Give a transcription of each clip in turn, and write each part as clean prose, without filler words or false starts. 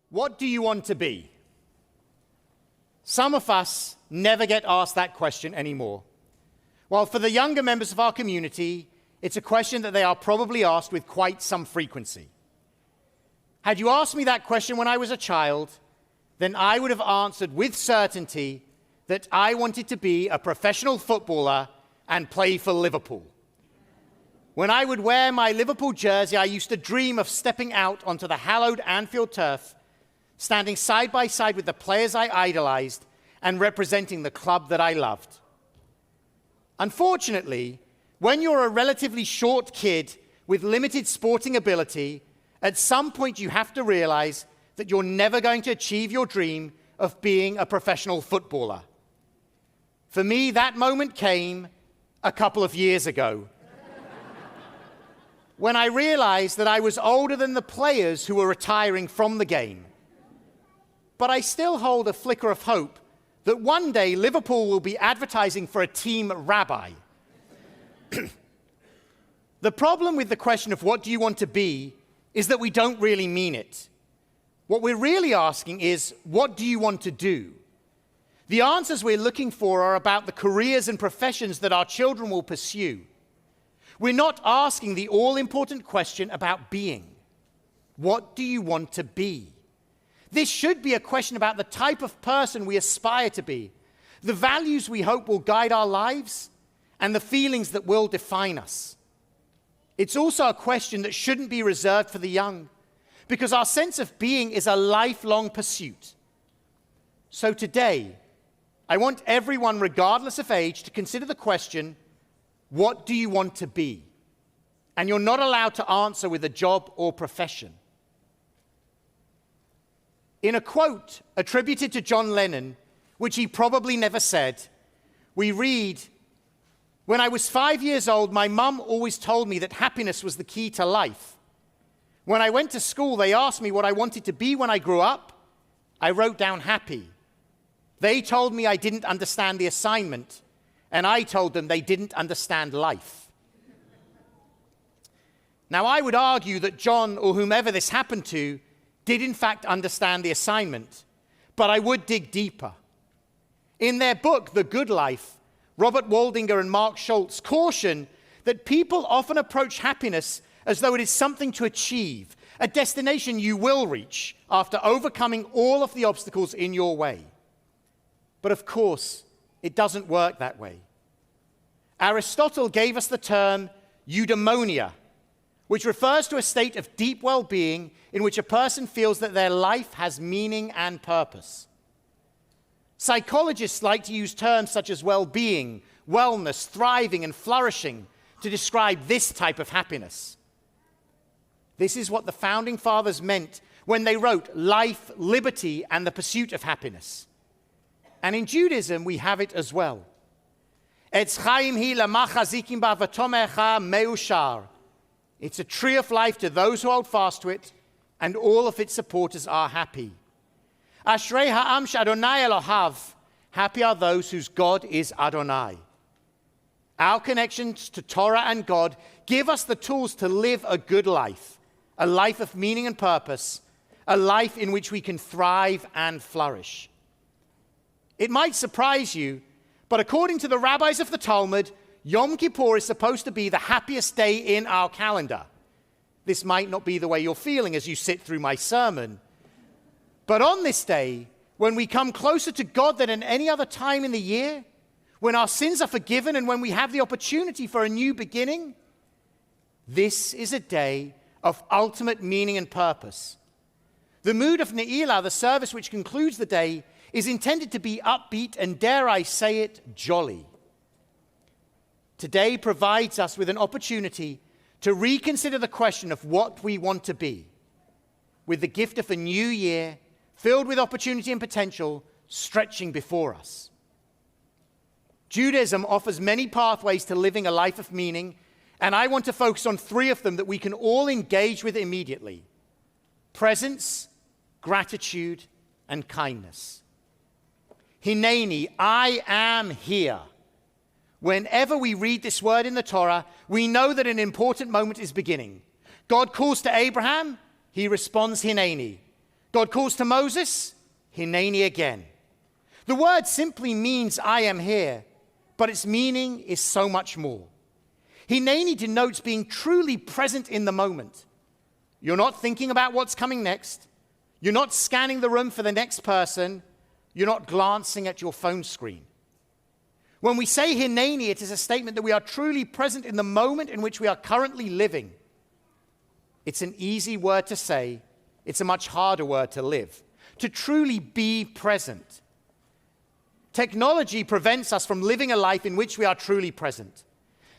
What do you want to be? Some of us never get asked that question anymore. While for the younger members of our community, it's a question that they are probably asked with quite some frequency. Had you asked me that question when I was a child, then I would have answered with certainty that I wanted to be a professional footballer and play for Liverpool. When I would wear my Liverpool jersey, I used to dream of stepping out onto the hallowed Anfield turf, standing side by side with the players I idolized and representing the club that I loved. Unfortunately, when you're a relatively short kid with limited sporting ability, at some point you have to realize that you're never going to achieve your dream of being a professional footballer. For me, that moment came a couple of years ago when I realized that I was older than the players who were retiring from the game. But I still hold a flicker of hope that one day Liverpool will be advertising for a team rabbi. The problem with the question of what do you want to be is that we don't really mean it. What we're really asking is, what do you want to do? The answers we're looking for are about the careers and professions that our children will pursue. We're not asking the all-important question about being. What do you want to be? This should be a question about the type of person we aspire to be, the values we hope will guide our lives, and the feelings that will define us. It's also a question that shouldn't be reserved for the young, because our sense of being is a lifelong pursuit. So today, I want everyone, regardless of age, to consider the question, what do you want to be? And you're not allowed to answer with a job or profession. In a quote attributed to John Lennon, which he probably never said, we read, "When I was 5 years old, my mum always told me that happiness was the key to life. When I went to school, they asked me what I wanted to be when I grew up. I wrote down happy. They told me I didn't understand the assignment, and I told them they didn't understand life." Now, I would argue that John, or whomever this happened to, did in fact understand the assignment, but I would dig deeper. In their book, The Good Life, Robert Waldinger and Mark Schultz caution that people often approach happiness as though it is something to achieve, a destination you will reach after overcoming all of the obstacles in your way. But of course, it doesn't work that way. Aristotle gave us the term eudaimonia, which refers to a state of deep well-being in which a person feels that their life has meaning and purpose. Psychologists like to use terms such as well-being, wellness, thriving, and flourishing to describe this type of happiness. This is what the Founding Fathers meant when they wrote life, liberty, and the pursuit of happiness. And in Judaism, we have it as well. Etz chaim hi lamachazikim ba v'tomecha meushar. It's a tree of life to those who hold fast to it, and all of its supporters are happy. Ashrei ha'am she'Adonai Elohav. Happy are those whose God is Adonai. Our connections to Torah and God give us the tools to live a good life, a life of meaning and purpose, a life in which we can thrive and flourish. It might surprise you, but according to the rabbis of the Talmud, Yom Kippur is supposed to be the happiest day in our calendar. This might not be the way you're feeling as you sit through my sermon. But on this day, when we come closer to God than at any other time in the year, when our sins are forgiven and when we have the opportunity for a new beginning, this is a day of ultimate meaning and purpose. The mood of Ne'ilah, the service which concludes the day, is intended to be upbeat and, dare I say it, jolly. Today provides us with an opportunity to reconsider the question of what we want to be, with the gift of a new year filled with opportunity and potential stretching before us. Judaism offers many pathways to living a life of meaning, and I want to focus on 3 of them that we can all engage with immediately: presence, gratitude, and kindness. Hineni, I am here. Whenever we read this word in the Torah, we know that an important moment is beginning. God calls to Abraham, he responds, Hineni. God calls to Moses, Hineni again. The word simply means I am here, but its meaning is so much more. Hineni denotes being truly present in the moment. You're not thinking about what's coming next. You're not scanning the room for the next person. You're not glancing at your phone screen. When we say Hineni, it is a statement that we are truly present in the moment in which we are currently living. It's an easy word to say. It's a much harder word to live. To truly be present. Technology prevents us from living a life in which we are truly present.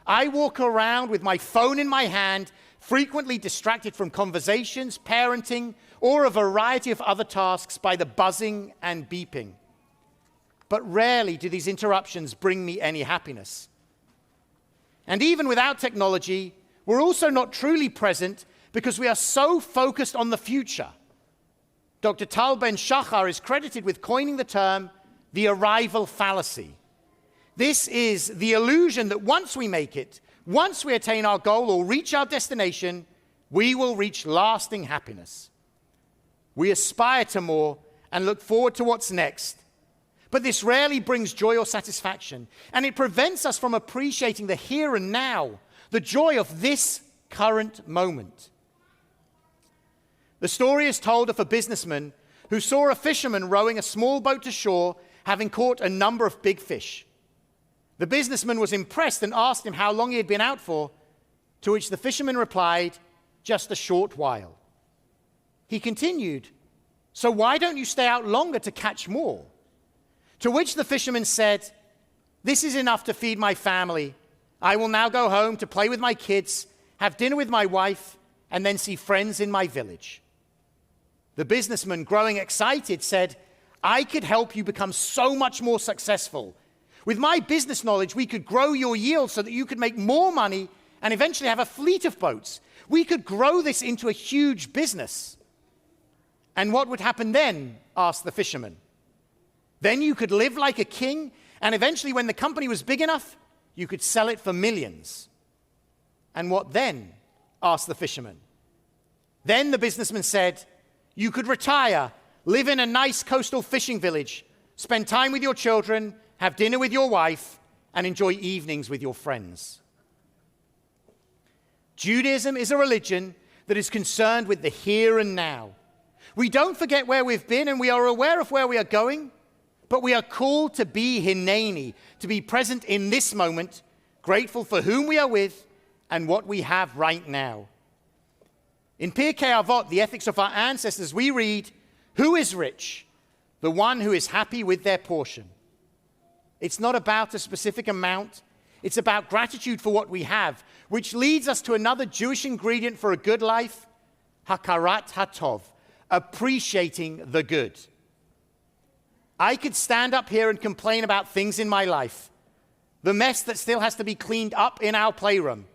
I walk around with my phone in my hand, frequently distracted from conversations, parenting, or a variety of other tasks by the buzzing and beeping. But rarely do these interruptions bring me any happiness. And even without technology, we're also not truly present because we are so focused on the future. Dr. Tal Ben-Shachar is credited with coining the term the arrival fallacy. This is the illusion that once we make it, once we attain our goal or reach our destination, we will reach lasting happiness. We aspire to more and look forward to what's next. But this rarely brings joy or satisfaction, and it prevents us from appreciating the here and now, the joy of this current moment. The story is told of a businessman who saw a fisherman rowing a small boat to shore, having caught a number of big fish. The businessman was impressed and asked him how long he had been out for, to which the fisherman replied, "Just a short while." He continued, "So why don't you stay out longer to catch more?" To which the fisherman said, "This is enough to feed my family. I will now go home to play with my kids, have dinner with my wife, and then see friends in my village." The businessman, growing excited, said, "I could help you become so much more successful. With my business knowledge, we could grow your yield so that you could make more money and eventually have a fleet of boats. We could grow this into a huge business." "And what would happen then?" asked the fisherman. "Then you could live like a king, and eventually when the company was big enough, you could sell it for millions." "And what then?" asked the fisherman. Then the businessman said, "You could retire, live in a nice coastal fishing village, spend time with your children, have dinner with your wife, and enjoy evenings with your friends." Judaism is a religion that is concerned with the here and now. We don't forget where we've been, and we are aware of where we are going, but we are called to be Hineni, to be present in this moment, grateful for whom we are with and what we have right now. In Pirkei Avot, the ethics of our ancestors, we read, "Who is rich? The one who is happy with their portion." It's not about a specific amount. It's about gratitude for what we have, which leads us to another Jewish ingredient for a good life, hakarat hatov, appreciating the good. I could stand up here and complain about things in my life, the mess that still has to be cleaned up in our playroom,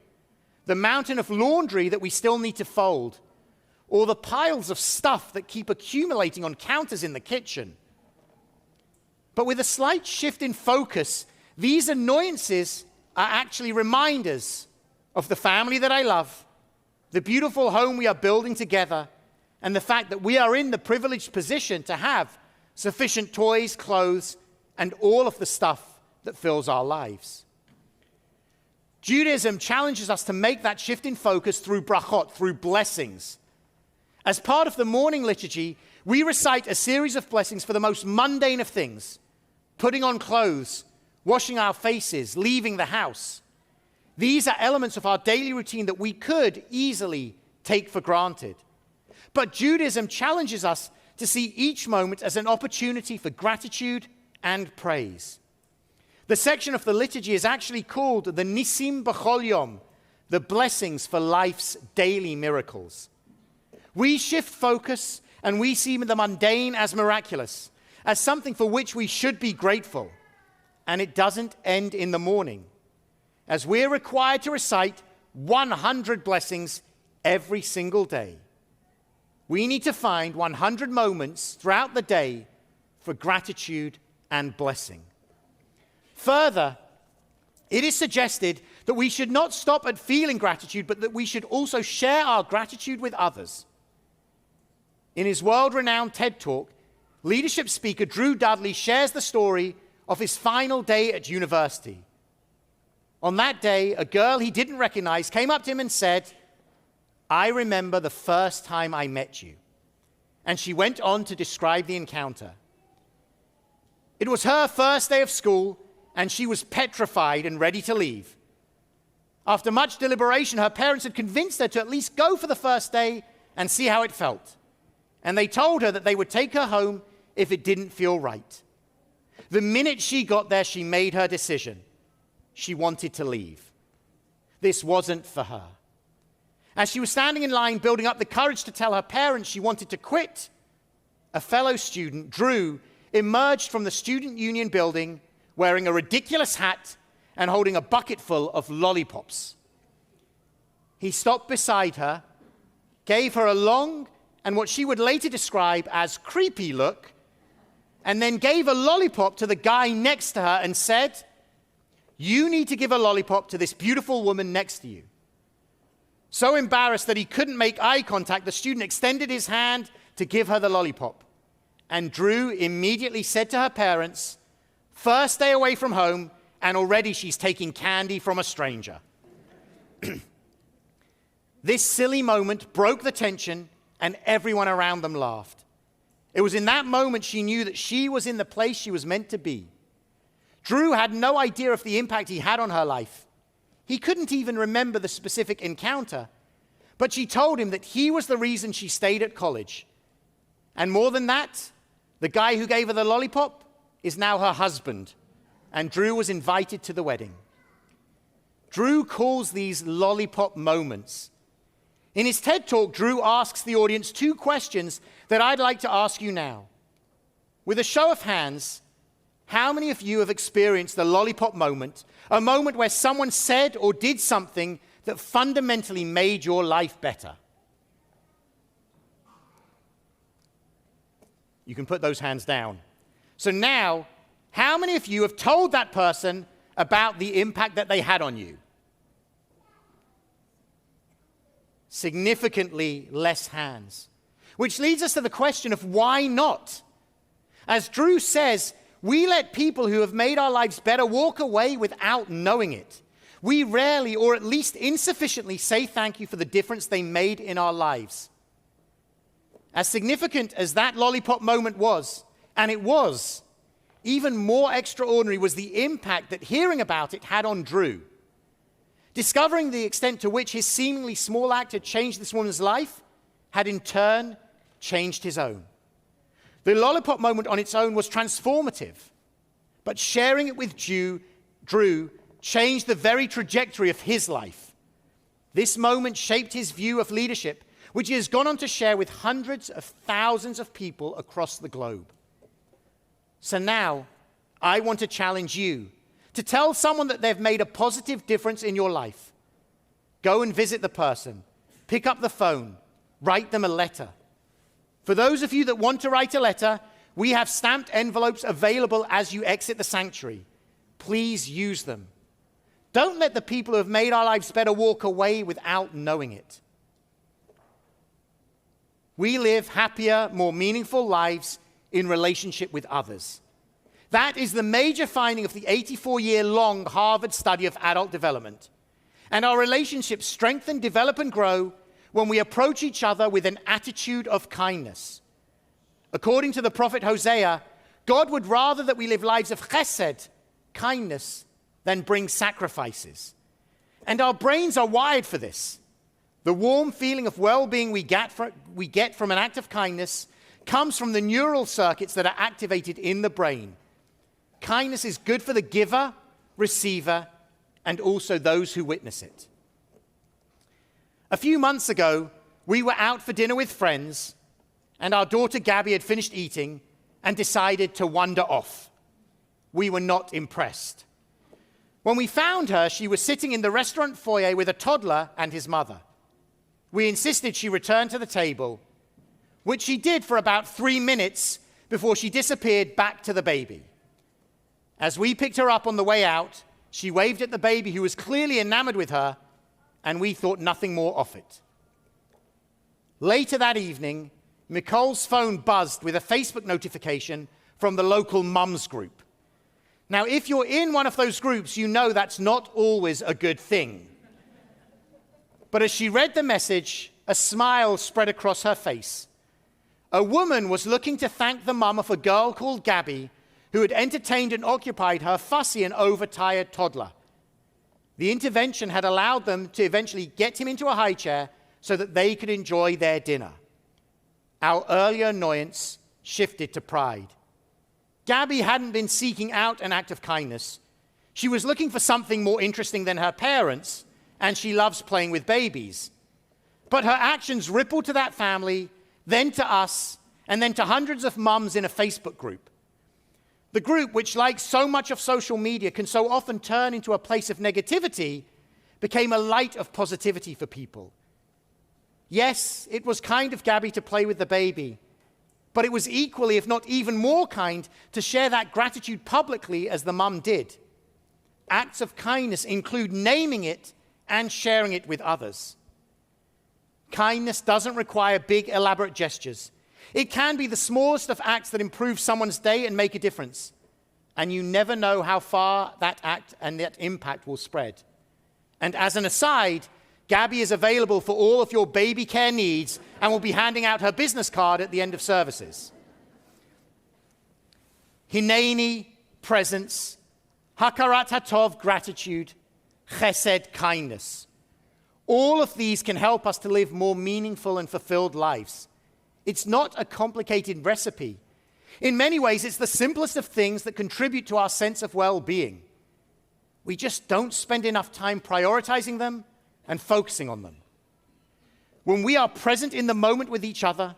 the mountain of laundry that we still need to fold, or the piles of stuff that keep accumulating on counters in the kitchen. But with a slight shift in focus, these annoyances are actually reminders of the family that I love, the beautiful home we are building together, and the fact that we are in the privileged position to have sufficient toys, clothes, and all of the stuff that fills our lives. Judaism challenges us to make that shift in focus through brachot, through blessings. As part of the morning liturgy, we recite a series of blessings for the most mundane of things: putting on clothes, washing our faces, leaving the house. These are elements of our daily routine that we could easily take for granted. But Judaism challenges us to see each moment as an opportunity for gratitude and praise. The section of the liturgy is actually called the Nisim B'chol Yom, the blessings for life's daily miracles. We shift focus and we see the mundane as miraculous, as something for which we should be grateful. And it doesn't end in the morning, as we're required to recite 100 blessings every single day. We need to find 100 moments throughout the day for gratitude and blessing. Further, it is suggested that we should not stop at feeling gratitude, but that we should also share our gratitude with others. In his world-renowned TED Talk, leadership speaker Drew Dudley shares the story of his final day at university. On that day, a girl he didn't recognize came up to him and said, "I remember the first time I met you." And she went on to describe the encounter. It was her first day of school, and she was petrified and ready to leave. After much deliberation, her parents had convinced her to at least go for the first day and see how it felt. And they told her that they would take her home if it didn't feel right. The minute she got there, she made her decision. She wanted to leave. This wasn't for her. As she was standing in line, building up the courage to tell her parents she wanted to quit, a fellow student, Drew, emerged from the student union building wearing a ridiculous hat and holding a bucket full of lollipops. He stopped beside her, gave her a long and what she would later describe as creepy look, and then gave a lollipop to the guy next to her and said, "You need to give a lollipop to this beautiful woman next to you." So embarrassed that he couldn't make eye contact, the student extended his hand to give her the lollipop. And Drew immediately said to her parents, "First day away from home, and already she's taking candy from a stranger." This silly moment broke the tension, and everyone around them laughed. It was in that moment she knew that she was in the place she was meant to be. Drew had no idea of the impact he had on her life. He couldn't even remember the specific encounter, but she told him that he was the reason she stayed at college. And more than that, the guy who gave her the lollipop is now her husband, and Drew was invited to the wedding. Drew calls these lollipop moments. In his TED Talk, Drew asks the audience two questions that I'd like to ask you now. With a show of hands, how many of you have experienced the lollipop moment, a moment where someone said or did something that fundamentally made your life better? You can put those hands down. So now, how many of you have told that person about the impact that they had on you? Significantly less hands. Which leads us to the question of why not? As Drew says, we let people who have made our lives better walk away without knowing it. We rarely, or at least insufficiently, say thank you for the difference they made in our lives. As significant as that lollipop moment was, and it was, even more extraordinary was the impact that hearing about it had on Drew. Discovering the extent to which his seemingly small act had changed this woman's life had in turn changed his own. The lollipop moment on its own was transformative, but sharing it with Drew changed the very trajectory of his life. This moment shaped his view of leadership, which he has gone on to share with hundreds of thousands of people across the globe. So now, I want to challenge you to tell someone that they've made a positive difference in your life. Go and visit the person. Pick up the phone. Write them a letter. For those of you that want to write a letter, we have stamped envelopes available as you exit the sanctuary. Please use them. Don't let the people who have made our lives better walk away without knowing it. We live happier, more meaningful lives in relationship with others. That is the major finding of the 84-year-long Harvard study of adult development. And our relationships strengthen, develop, and grow when we approach each other with an attitude of kindness. According to the prophet Hosea, God would rather that we live lives of chesed, kindness, than bring sacrifices. And our brains are wired for this. The warm feeling of well-being we get from an act of kindness comes from the neural circuits that are activated in the brain. Kindness is good for the giver, receiver, and also those who witness it. A few months ago, we were out for dinner with friends, and our daughter Gabby had finished eating and decided to wander off. We were not impressed. When we found her, she was sitting in the restaurant foyer with a toddler and his mother. We insisted she return to the table, which she did for about 3 minutes before she disappeared back to the baby. As we picked her up on the way out, she waved at the baby, who was clearly enamored with her, and we thought nothing more of it. Later that evening, Nicole's phone buzzed with a Facebook notification from the local mums group. Now, if you're in one of those groups, you know that's not always a good thing. But as she read the message, a smile spread across her face. A woman was looking to thank the mum of a girl called Gabby who had entertained and occupied her fussy and overtired toddler. The intervention had allowed them to eventually get him into a high chair so that they could enjoy their dinner. Our earlier annoyance shifted to pride. Gabby hadn't been seeking out an act of kindness. She was looking for something more interesting than her parents, and she loves playing with babies. But her actions rippled to that family, then to us, and then to hundreds of mums in a Facebook group. The group, which, like so much of social media, can so often turn into a place of negativity, became a light of positivity for people. Yes, it was kind of Gabby to play with the baby, but it was equally, if not even more kind, to share that gratitude publicly as the mum did. Acts of kindness include naming it and sharing it with others. Kindness doesn't require big, elaborate gestures. It can be the smallest of acts that improve someone's day and make a difference. And you never know how far that act and that impact will spread. And as an aside, Gabby is available for all of your baby care needs and will be handing out her business card at the end of services. Hineni, presence. Hakarat hatov, gratitude. Chesed, kindness. All of these can help us to live more meaningful and fulfilled lives. It's not a complicated recipe. In many ways, it's the simplest of things that contribute to our sense of well-being. We just don't spend enough time prioritizing them and focusing on them. When we are present in the moment with each other,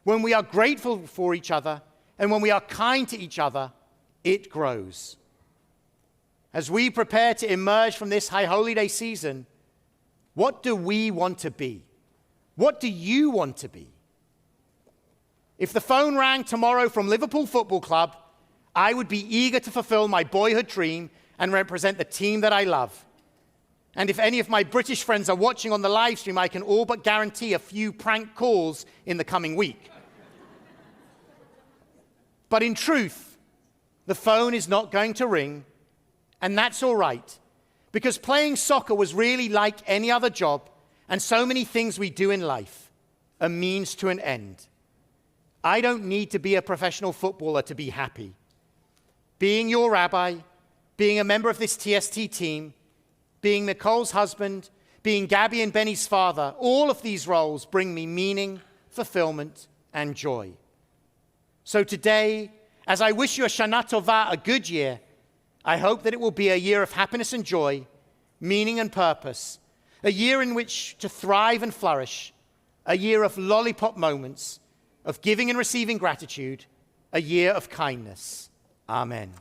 when we are grateful for each other, and when we are kind to each other, it grows. As we prepare to emerge from this High Holy Day season, what do we want to be? What do you want to be? If the phone rang tomorrow from Liverpool Football Club, I would be eager to fulfill my boyhood dream and represent the team that I love. And if any of my British friends are watching on the live stream, I can all but guarantee a few prank calls in the coming week. But in truth, the phone is not going to ring, and that's all right, because playing soccer was really like any other job, and so many things we do in life, a means to an end. I don't need to be a professional footballer to be happy. Being your rabbi, being a member of this TST team, being Nicole's husband, being Gabby and Benny's father, all of these roles bring me meaning, fulfillment, and joy. So today, as I wish you a Shana Tova, a good year, I hope that it will be a year of happiness and joy, meaning and purpose, a year in which to thrive and flourish, a year of lollipop moments, of giving and receiving gratitude, a year of kindness. Amen.